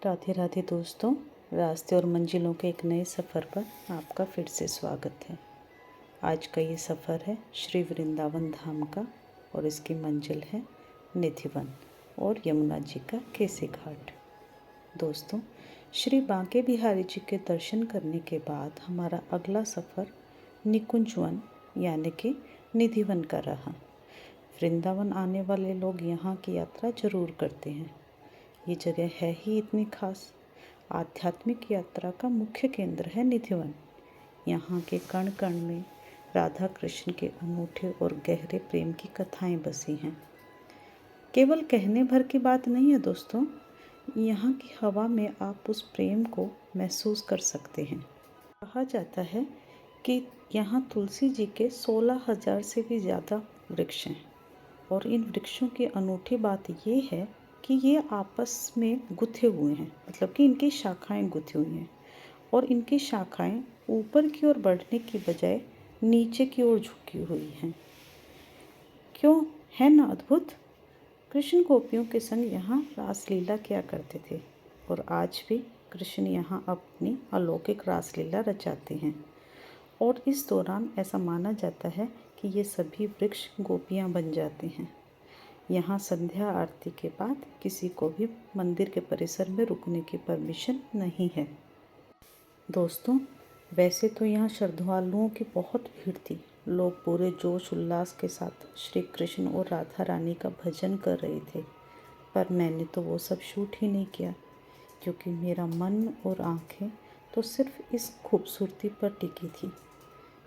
राधे राधे दोस्तों, रास्ते और मंजिलों के एक नए सफ़र पर आपका फिर से स्वागत है। आज का ये सफ़र है श्री वृंदावन धाम का और इसकी मंजिल है निधिवन और यमुना जी का केसी घाट। दोस्तों, श्री बांके बिहारी जी के दर्शन करने के बाद हमारा अगला सफ़र निकुंजवन यानी कि निधिवन का रहा। वृंदावन आने वाले लोग यहाँ की यात्रा जरूर करते हैं। ये जगह है ही इतनी खास। आध्यात्मिक यात्रा का मुख्य केंद्र है निधिवन। यहाँ के कण कण में राधा कृष्ण के अनूठे और गहरे प्रेम की कथाएं बसी हैं। केवल कहने भर की बात नहीं है दोस्तों, यहाँ की हवा में आप उस प्रेम को महसूस कर सकते हैं। कहा जाता है कि यहाँ तुलसी जी के 16,000 से भी ज़्यादा वृक्ष हैं और इन वृक्षों की अनूठी बात ये है कि ये आपस में गुथे हुए हैं, मतलब कि इनकी शाखाएं गुथी हुई हैं और इनकी शाखाएं ऊपर की ओर बढ़ने की बजाय नीचे की ओर झुकी हुई हैं। क्यों, है ना अद्भुत। कृष्ण गोपियों के संग यहाँ रासलीला किया करते थे और आज भी कृष्ण यहाँ अपनी अलौकिक रासलीला रचाते हैं और इस दौरान ऐसा माना जाता है कि ये सभी वृक्ष गोपियाँ बन जाते हैं। यहाँ संध्या आरती के बाद किसी को भी मंदिर के परिसर में रुकने की परमिशन नहीं है। दोस्तों, वैसे तो यहाँ श्रद्धालुओं की बहुत भीड़ थी। लोग पूरे जोश उल्लास के साथ श्री कृष्ण और राधा रानी का भजन कर रहे थे, पर मैंने तो वो सब शूट ही नहीं किया क्योंकि मेरा मन और आँखें तो सिर्फ इस खूबसूरती पर टिकी थी।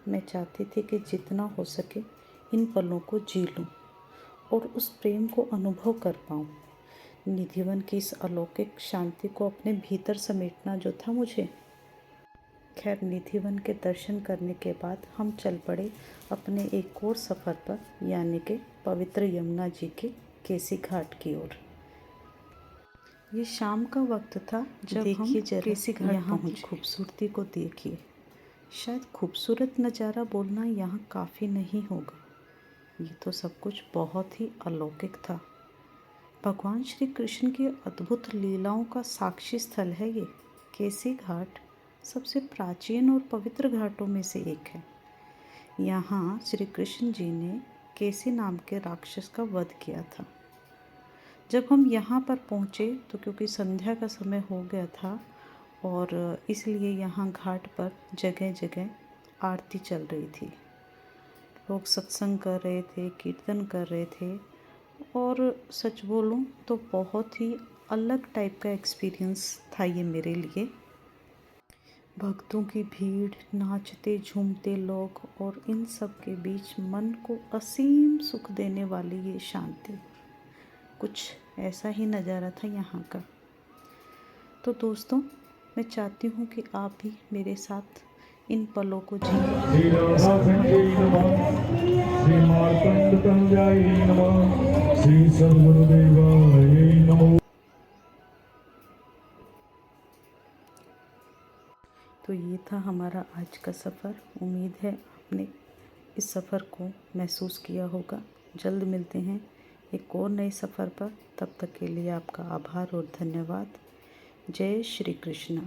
मैं चाहती थी कि जितना हो सके इन पलों को जी लूँ और उस प्रेम को अनुभव कर पाऊँ। निधिवन की इस अलौकिक शांति को अपने भीतर समेटना जो था मुझे। खैर, निधिवन के दर्शन करने के बाद हम चल पड़े अपने एक और सफ़र पर, यानी कि पवित्र यमुना जी के केसी घाट की ओर। ये शाम का वक्त था जब हम केसी घाट यहाँ की खूबसूरती को देखिए। शायद खूबसूरत नज़ारा बोलना यहाँ काफ़ी नहीं होगा, ये तो सब कुछ बहुत ही अलौकिक था। भगवान श्री कृष्ण की अद्भुत लीलाओं का साक्षी स्थल है ये। केसी घाट सबसे प्राचीन और पवित्र घाटों में से एक है। यहाँ श्री कृष्ण जी ने केसी नाम के राक्षस का वध किया था। जब हम यहाँ पर पहुँचे तो क्योंकि संध्या का समय हो गया था और इसलिए यहाँ घाट पर जगह जगह आरती चल रही थी। लोग सत्संग कर रहे थे, कीर्तन कर रहे थे और सच बोलूं तो बहुत ही अलग टाइप का एक्सपीरियंस था ये मेरे लिए। भक्तों की भीड़, नाचते झूमते लोग और इन सब के बीच मन को असीम सुख देने वाली ये शांति, कुछ ऐसा ही नज़ारा था यहाँ का। तो दोस्तों, मैं चाहती हूँ कि आप भी मेरे साथ इन पलों को जिए। तो ये था हमारा आज का सफ़र। उम्मीद है आपने इस सफ़र को महसूस किया होगा। जल्द मिलते हैं एक और नए सफ़र पर। तब तक के लिए आपका आभार और धन्यवाद। जय श्री कृष्ण।